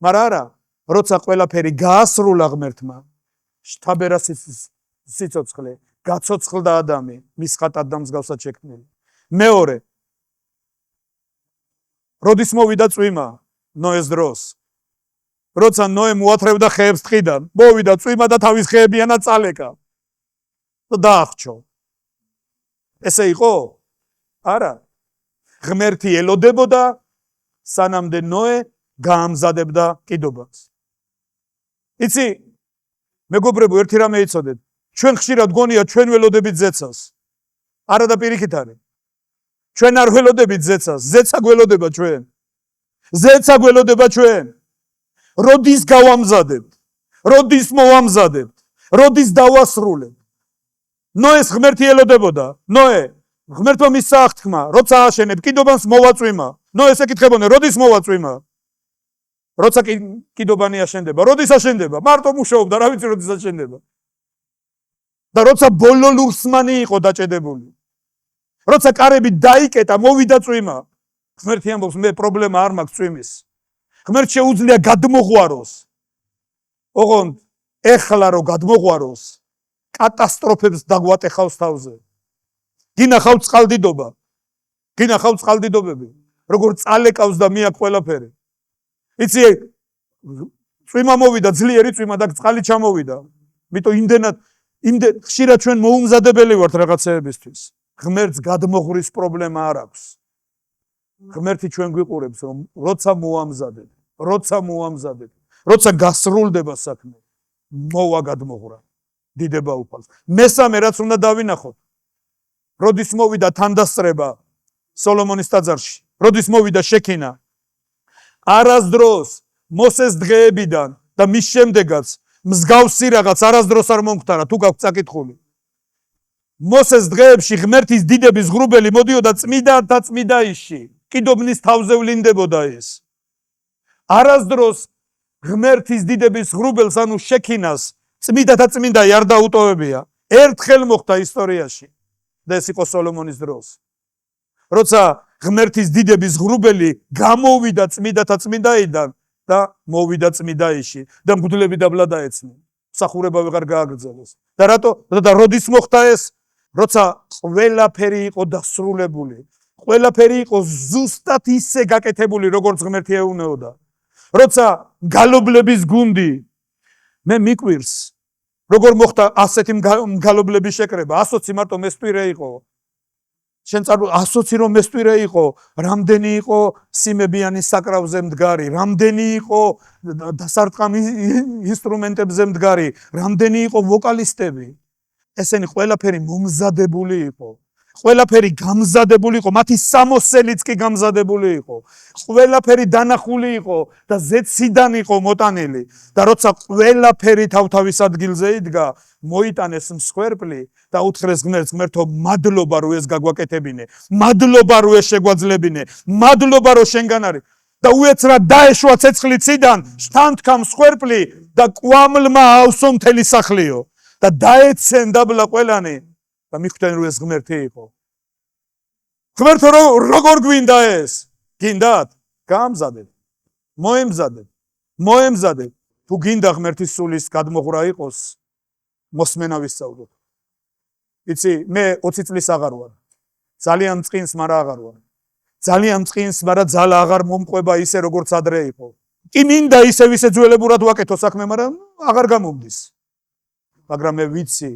მაგრამ არა, როცა ყველაფერი გაასრულა ღმერთმა, შთაბერა სიცოცხლე, გაცოცხლდა ადამი, მის ხატად და მსგავსად შექმნილი. მეორე, როდის მოვიდა წვიმა ნოეს დროს, როცა ნოე მოათრევდა ხეებს ტყიდან, მოვიდა წვიმა და თავის ხეებიანად წალეკა და დაახჩო. ესე იყო? არა. ღმერთი ელოდებოდა, სანამდე ნოე გაამზადებდა კიდობას. იცი, მეგობრებო, ერთი რამე იცოდეთ, ჩვენ ხშირად გონია ჩვენ ველოდებით ზეცას. არა და პირიქით არის. ჩვენ არ ველოდებით ზეცას, ზეცა გველოდება ჩვენ. ზეცა გველოდება ჩვენ. როდის გავამზადებთ? როდის მოვამზადებთ? როდის დავასრულებთ? ნოეს ღმერთი ელოდებოდა. ნოე, ღმერთმა მისცა აღთქმა, როცა აშენებ კიდობას მოვაწვიმა. ნოეს ეკითხებოდნენ, როდის მოვაწვიმა? როცა კიდობანი აშენდება, როდის აშენდება? მარტო მუშაობდა, რა ვიცი როდის აშენდება. და როცა ბოლო ლურსმანი იყო დაჭედებული. როცა კარები დაიკეტა, მოვიდა წვიმა. ღმერთი ამბობს, მე პრობლემა არ მაქვს წვიმის. ღმერთს შეუძლია გადმოღვაროს. ოღონდ ეხლა რო გადმოღვაროს, კატასტროფებს დაგვატეხავს თავზე. გინახავთ წყალდიდობა. გინახავთ წყალდიდობები. როგორ წალეკავს და მიაქვს ყველაფერი. იცი, წვიმა მოვიდა, ძლიერი წვიმა და წყალი ჩამოვიდა. მიტომ იმდენად ხშირად ჩვენ მოუმზადებელი ვართ რაღაცეებისთვის. ღმერთს გადმოღვრის პრობლემა არ აქვს. ღმერთი ჩვენ გვიყურებს, რომ როცა მოამზადებ, როცა გასრულდება საქმე, მოვა გადმოღვრა. დიდება უფალს. მესამე რაც უნდა დავინახოთ. როდის მოვიდა თანდასწრება სოლომონის ტაძარში, როდის მოვიდა შექინა. არასდროს მოსეს დღეებიდან და მის შემდეგაც მსგავსი რაღაც არასდროს არ მომხდარა, თუ გაქვთ წაკითხული. მოსეს დღეებში ღმერთის დიდების ღრუბელი მოდიოდა წმიდა და წმიდაისში. კიდობნის თავზე ვლინდებოდა ეს. არასდროს ღმერთის დიდების ღრუბელს, ანუ შექინას, წმიდა და წმინდაი არ დაუტოვებია. ერთხელ მოხდა ისტორიაში და ეს იყო სოლომონის დროს. როცა ღმერთის დიდების ღრუბელი გამოვიდა წმიდა და წმინდაიდან და მოვიდა წმიდაიში და მღვდლები დაბლა დაეცნენ. მსახურება ვეღარ გააგრძელეს. და რატო? და როდის მოხდა ეს? როცა ყველაფერი იყო დასრულებული. ყველაფერი იყო ზუსტად ისე გაკეთებული, როგორც ღმერთი ეუნეოდა. როცა გალობლების გუნდი მე მიკვირს, როგორ მოხდა ასეთი გალობლების შეკრება, 120 მარტო მესტვირე იყო. შენ წარმო 120 რომ მესტვირე იყო, რამდენი იყო სიმებიანი საკრავზე მდგარი, რამდენი იყო დასარტყამ ინსტრუმენტებზე მდგარი, რამდენი იყო ვოკალისტები. ესენი ყველაფერი მომზადებული იყო. ყველაფერი გამზადებული იყო, მათი სამოსელიც კი გამზადებული იყო. ყველაფერი დანახული იყო და ზეციდან იყო მოტანილი. და როცა ყველაფერი თავთავის ადგილზე იდგა, მოიტანეს მსხვერპლი და უთხრეს ღმერთს, ღმერთო, მადლობა რომ ეს გაგვაკეთებინე, მადლობა რომ ეს შეგვაძლებინე, მადლობა რომ შენგან არის. და უეცრად დაეშვა ცეცხლი ციდან, შთანთქა მსხვერპლი და კვამლმა ავსო მთელი სახლიო. და დაეცენ დაბლა ყველანი და მიხვდნენ რომ ეს ღმერთი იყო. ღმერთო როგორ გვინდა ეს? გინდათ? გაამზადეთ. მოემზადეთ. თუ გინდა ღმერთის სულის გადმოღვრა იყოს, მოსმენა ვისწავლოთ. იცი, მე 20 წლის აღარ ვარ. ძალიან წყინს, მაგრამ აღარ ვარ. ძალიან წყინს, მაგრამ ძალა აღარ მომყვება ისე როგორც ადრე იყო. კი მინდა ისე ძველებურად ვაკეთო საქმე, მაგრამ აღარ გამომდის. მაგრამ მე ვიცი,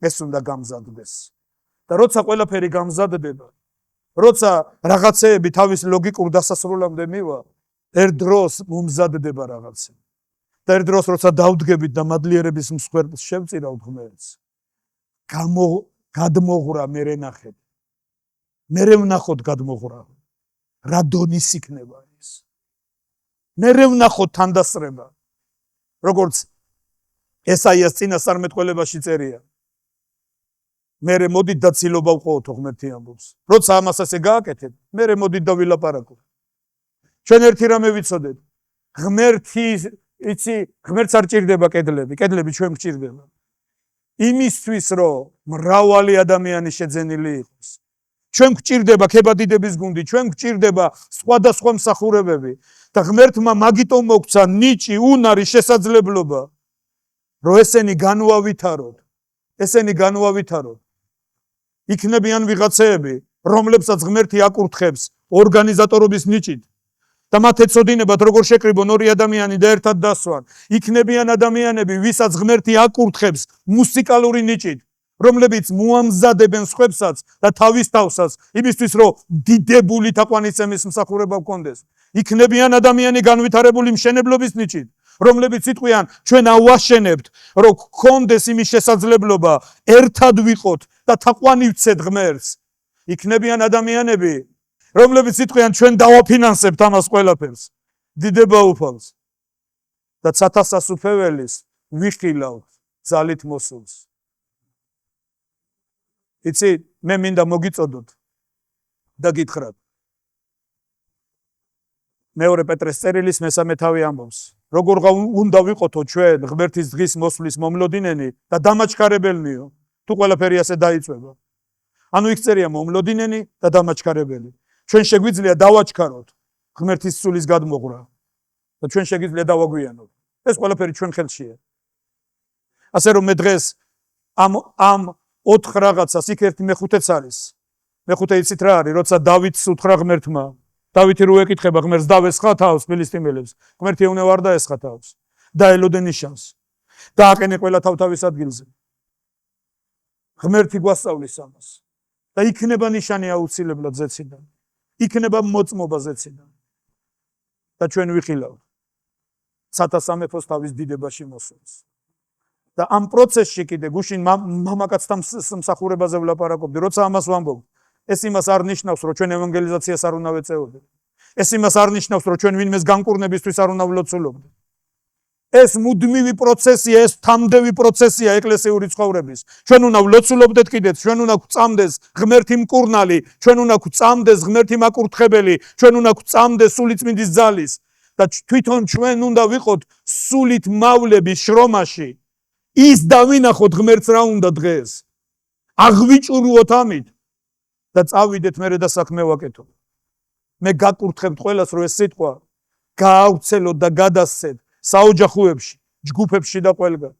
ეს უნდა გამზადდეს. და როცა ყველაფერი გამზადდება, როცა რაღაცეები თავის ლოგიკურ დასასრულამდე მივა, ერთ დროს მომზადდება რაღაცა. და ერთ დროს როცა დავდგებით და მადლიერების მსხვერპლს შევწირავთ ღმერთს, გადმოღვრა მერე ნახეთ. მერე ვნახოთ გადმოღვრა. რა დონის იქნება ეს? მერე ვნახოთ თანდასწრება. როგორც ესაიას წინასწარმეტყველებაში წერია. მერე მოდით და ცილობა ვყოვოთ, ღმერთი ამბობს. როცა ამას ასე გააკეთეთ, მერე მოდით და ვილაპარაკოთ. ჩვენ ერთი რამე ვიცოდეთ. ღმერთს არ ჭირდება კედლები, კედლები ჩვენ გვჭირდება. იმისთვის რომ მრავალი ადამიანი შეძენილი იყოს. ჩვენ გვჭირდება ქებადიდების გუნდი, ჩვენ გვჭირდება სხვადასხვა მსახურებები და ღმერთმა მაგიტომ მოგცა ნიჭი, უნარი, შესაძლებლობა, რომ ესენი განვავითაროთ. იქნებიან ვიღაცეები, რომლებსაც ღმერთი აკურთხებს ორგანიზატორობის ნიჭით და მათ ეცოდინებათ როგორ შეკრიბონ ორი ადამიანი და ერთად დასვან. იქნებიან ადამიანები, ვისაც ღმერთი აკურთხებს მუსიკალური ნიჭით, რომლებიც მოამზადებენ სხვებსაც და თავის თავსაც იმისთვის რომ დიდებული თაყვანისცემის მსახურება გქონდეს. იქნებიან ადამიანი განვითარებული მშენებლობის ნიჭით, რომლებიც იტყვიან ჩვენ ავაშენებთ რომ გქონდეს იმის შესაძლებლობა ერთად ვიყოთ და თაყვანი ვცეთ ღმერთს. იქნებიან ადამიანები, რომლებიც იტყვიან ჩვენ დავაფინანსებთ ამას ყველაფერს, დიდება უფალს და ცათასასუფეველის ვიხილავთ ძალით მოსულს. იცი, მე მინდა მოგიწოდოთ და გითხრათ. მეორე პეტრეს წერილის მესამე თავი ამბობს, როგორ უნდა ვიყოთო ჩვენ ღმერთის დღის მოსვლის მომლოდინენი და დამაჩქარებელნიო, თუ ყველაფერი ასე დაიწვება. ანუ იქ წერია მომლოდინენი და დამაჩქარებელი. ჩვენ შეგვიძლია დავაჩქაროთ ღმერთის სულის გადმოღრა და ჩვენ შეგვიძლია დავაგვიანოთ. ეს ყველაფერი ჩვენ ხელშია. ასე რომ მე დღეს ამ 4 რაღაცას იქ ერთი მეხუთეც არის. მეხუთე იცით რა არის, როცა დავითს უთხრა ღმერთმა. დავითი რო ეკითხება ღმერთს, დავესხა თავს ფილისტიმელებს. ღმერთი ეუბნება არ დაესხა თავს. დაელოდე ნიშანს. დააყენე ყველა თავ-თავის ადგილზე. ღმერთი გვასწავლის ამას. და იქნება ნიშანი აუცილებლად ზეციდან. იქნება მოწმობა ზეციდან. და ჩვენ ვიხილავთ ცათა სამეფოს თავის დიდებაში მოსულს. და ამ პროცესში კიდე გუშინ მამაკაცთან მსახურებაზე ვლაპარაკობდი, როცა ამას ვამბობ, ეს იმას არ ნიშნავს, რომ ჩვენ ევანგელიზაციას არ უნდა ვეწეოდეთ. ეს იმას არ ნიშნავს, რომ ჩვენ ვინმეს განკურნებისთვის არ უნდა ვლოცულობდეთ. ეს მუდმივი პროცესია, ეს თამდევი პროცესია ეკლესიური ცხოვრების. ჩვენ უნდა ვლოცულობდეთ კიდეც, ჩვენ უნდა გვწამდეს ღმერთი მკურნალი, ჩვენ უნდა გვწამდეს ღმერთი მაკურთხებელი, ჩვენ უნდა გვწამდეს სულიწმინდის ძალის და თვითონ ჩვენ უნდა ვიყოთ სულით მავლების შრომაში. ის დავინახოთ ღმერთს რა უნდა დღეს. აღვიჭურვოთ ამით და წავიდეთ მერე და საქმე ვაკეთოთ. მე გაკურთხებთ ყველას, რომ ეს სიტყვა გაავრცელოთ და გადასცეთ საოჯახოებში, ჯგუფებში და ყველგან.